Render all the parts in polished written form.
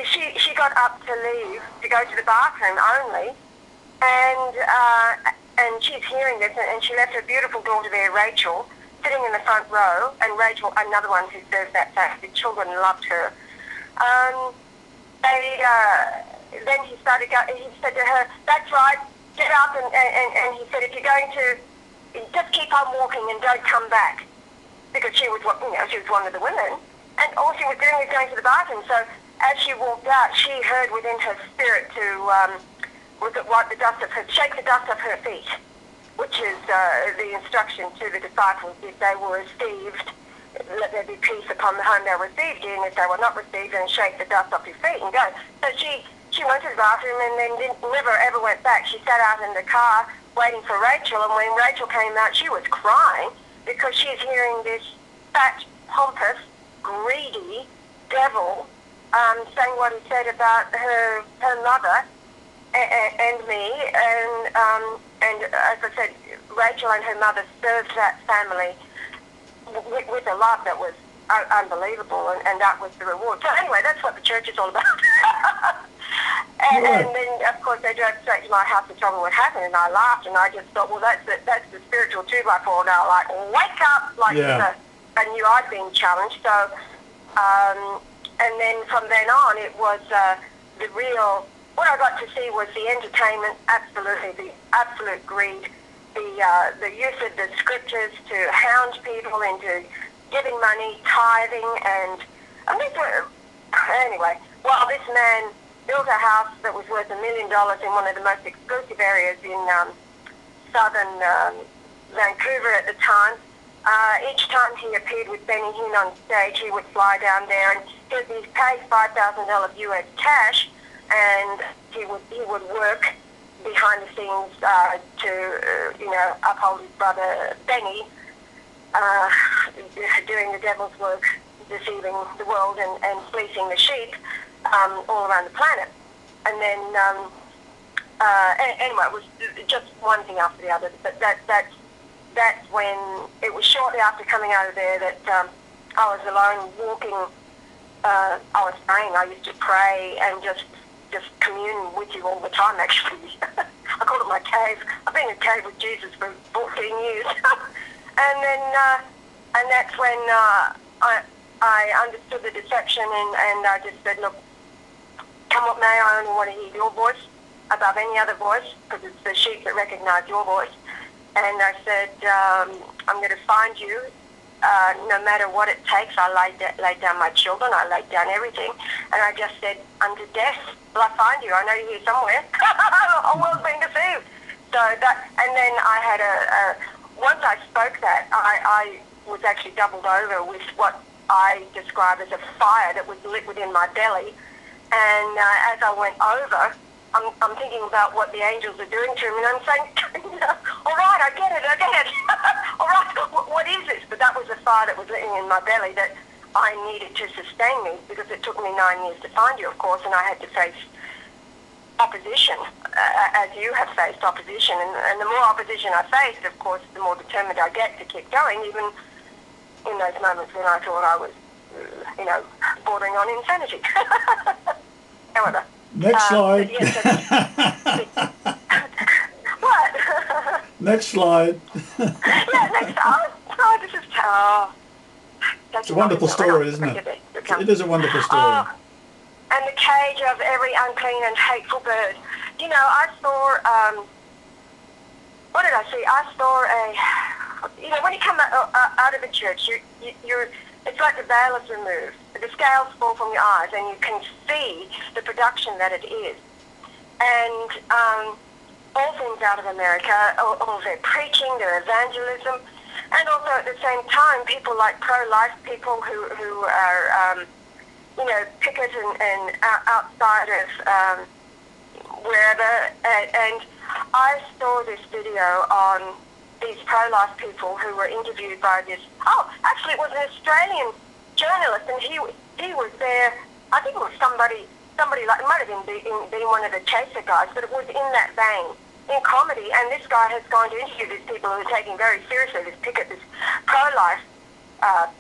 she got up to leave to go to the bathroom only, and she's hearing this, and she left her beautiful daughter there, Rachel, sitting in the front row, and Rachel, another one who serves that fact, the children loved her. Then he said to her, "That's right, get up," and he said, "If you're going to, just keep on walking and don't come back," because she was one of the women, and all she was doing was going to the bathroom. So as she walked out, she heard within her spirit to shake the dust off her feet, which is the instruction to the disciples if they were received. Let there be peace upon the home they received you, and if they were not received, then shake the dust off your feet and go. So she went to the bathroom and then never ever went back. She sat out in the car waiting for Rachel, and when Rachel came out, she was crying because she's hearing this fat, pompous, greedy devil saying what he said about her mother and me, and as I said, Rachel and her mother served that family with a love that was unbelievable, and that was the reward. So anyway, that's what the church is all about. And then, of course, they drove straight to my house to tell me what happened, and I laughed, and I just thought, well, that's the spiritual 2x4 now, like, wake up, like, I knew I'd been challenged. So, and then from then on, it was the real, what I got to see was the entertainment, absolutely, the absolute greed, the use of the scriptures to hound people into giving money, tithing, and anyway, well, this man built a house that was worth $1 million in one of the most exclusive areas in southern Vancouver at the time. Each time he appeared with Benny Hinn on stage, he would fly down there, and he'd be paid $5,000 US cash, and he would work behind the scenes to uphold his brother Benny, doing the devil's work, deceiving the world and fleecing the sheep all around the planet. And then anyway, it was just one thing after the other. But that's when it was shortly after coming out of there that I was alone walking. I was praying. I used to pray and just commune with you all the time, actually. I call it my cave. I've been in a cave with Jesus for 14 years. And then, and that's when I understood the deception, and I just said, look, come what may, I only want to hear your voice above any other voice, because it's the sheep that recognize your voice. And I said, I'm going to find you. No matter what it takes. I laid down my children, I laid down everything, and I just said, unto death will I find you. I know you're here somewhere. The whole world's being deceived. So that, and then I had once I spoke that, I was actually doubled over with what I describe as a fire that was lit within my belly, and as I went over, I'm thinking about what the angels are doing to him, and I'm saying, all right, I get it. All right, what is this? But that was a fire that was lit in my belly that I needed to sustain me, because it took me 9 years to find you, of course, and I had to face opposition, as you have faced opposition. And the more opposition I faced, of course, the more determined I get to keep going, even in those moments when I thought I was, bordering on insanity. However. Next slide. What? Next slide. Next. Oh, this is it's a wonderful story, isn't it? It is a wonderful story. And the cage of every unclean and hateful bird. I saw. What did I see? I saw when you come out of the church, you're. It's like the veil is removed. The scales fall from your eyes, and you can see the production that it is. And all things out of America, all their preaching, their evangelism, and also at the same time, people like pro-life people who are, picket and outside of wherever. And I saw this video on these pro-life people who were interviewed by this, actually it was an Australian journalist, and he was there, I think it was somebody like, it might have been one of the Chaser guys, but it was in that vein, in comedy, and this guy has gone to interview these people who are taking very seriously this picket, this pro-life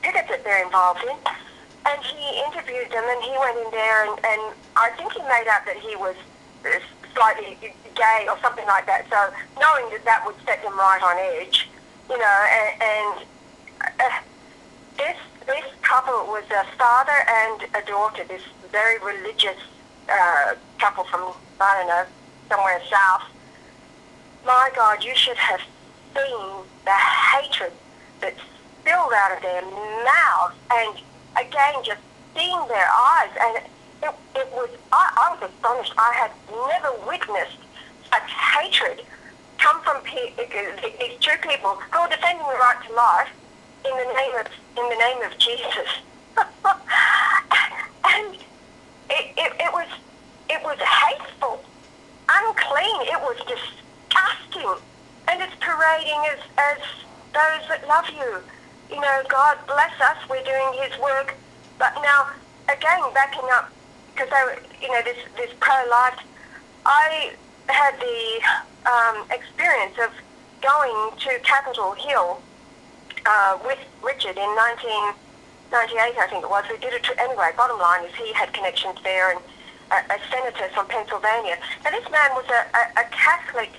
picket that they're involved in, And he interviewed them, and he went in there, and I think he made out that he was slightly gay or something like that. So knowing that that would set them right on edge, you know, and this couple was a father and a daughter, this very religious couple from, I don't know, somewhere south. My God, you should have seen the hatred that spilled out of their mouths, and again, just seeing their eyes, and it was, I was astonished. I had never witnessed such hatred come from these two people who are defending the right to life in the name of Jesus. And it was hateful, unclean. It was disgusting, and it's parading as those that love you. You know, God bless us. We're doing His work, but now again, backing up, because they were, you know, this pro-life. I had the experience of going to Capitol Hill with Richard in 1998, I think it was. We did it anyway. Bottom line is he had connections there, and a senator from Pennsylvania. And this man was a Catholic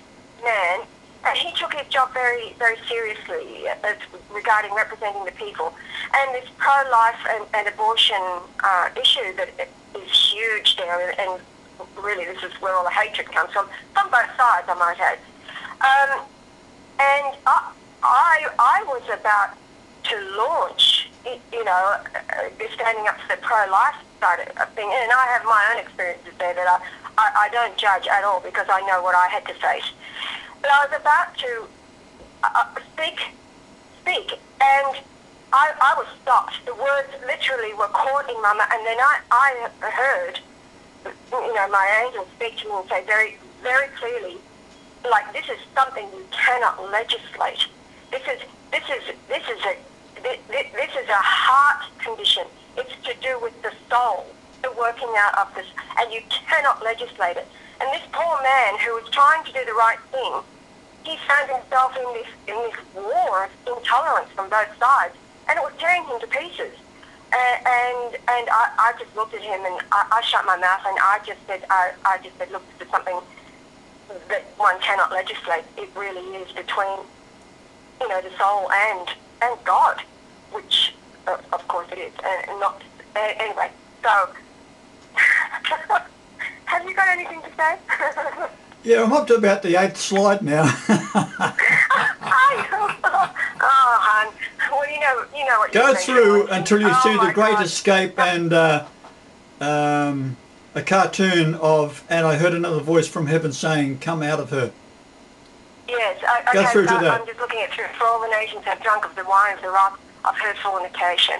man, and he took his job very, very seriously as regarding representing the people. And this pro-life and abortion issue that is huge there, and really this is where all the hatred comes from both sides, I might add. And I was about to launch, you know, standing up for the pro-life side of thing, and I have my own experiences there that I don't judge at all, because I know what I had to face. But I was about to speak, and I was stopped. The words literally were caught in my mouth, and then I heard, you know, my angel speak to me and say very, very clearly, like, this is something you cannot legislate. This is a heart condition. It's to do with the soul, the working out of this, and you cannot legislate it. And this poor man who was trying to do the right thing, he found himself in this war of intolerance from both sides, and it was tearing him to pieces. And I just looked at him, and I shut my mouth, and I just said, look, this is something that one cannot legislate. It really is between, you know, the soul and God, which of course it is, and not anyway. So, have you got anything to say? Yeah, I'm up to about the 8th slide now. Oh, hon. Well, you know what. Go through until you see the Great Escape and a cartoon of, and I heard another voice from heaven saying, "Come out of her." Yes. Go through to that. I'm just looking at through. For all the nations have drunk of the wine of the wrath of her fornication,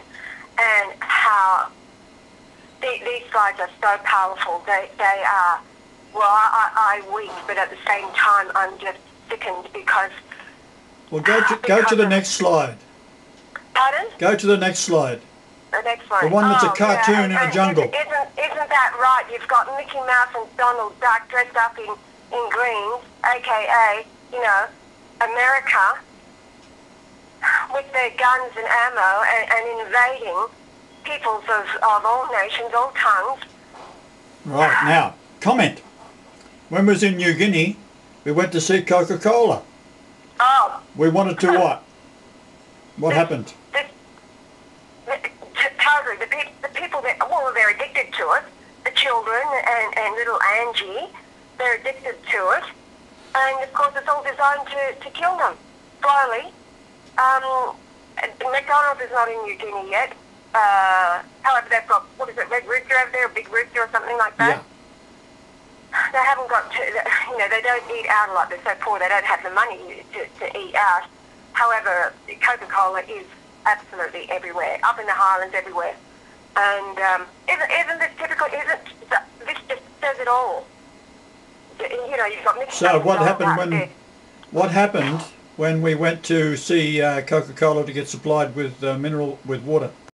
and how these guys are so powerful. They are. Well, I weep, but at the same time, I'm just sickened because. Well, go to the next slide. Pardon? Go to the next slide. The next one. The one that's a cartoon in a jungle. Isn't that right? You've got Mickey Mouse and Donald Duck dressed up in greens, aka, you know, America, with their guns and ammo and invading peoples of all nations, all tongues. Right, now, comment. When we was in New Guinea, we went to see Coca-Cola. Oh. We wanted to what? What happened? Totally. The people that, well, they're addicted to it. The children and little Angie, they're addicted to it. And of course it's all designed to kill them slowly. McDonald's is not in New Guinea yet. However, they've got, what is it, Red Rooster over there, a Big Rooster or something like that. Yeah. They haven't got to, you know, they don't eat out a lot. They're so poor they don't have the money to eat out. However, Coca-Cola is absolutely everywhere, up in the Highlands, everywhere. And isn't this typical? This just says it all. You know, you've got Mickey. So what happened when we went to see Coca-Cola to get supplied with water?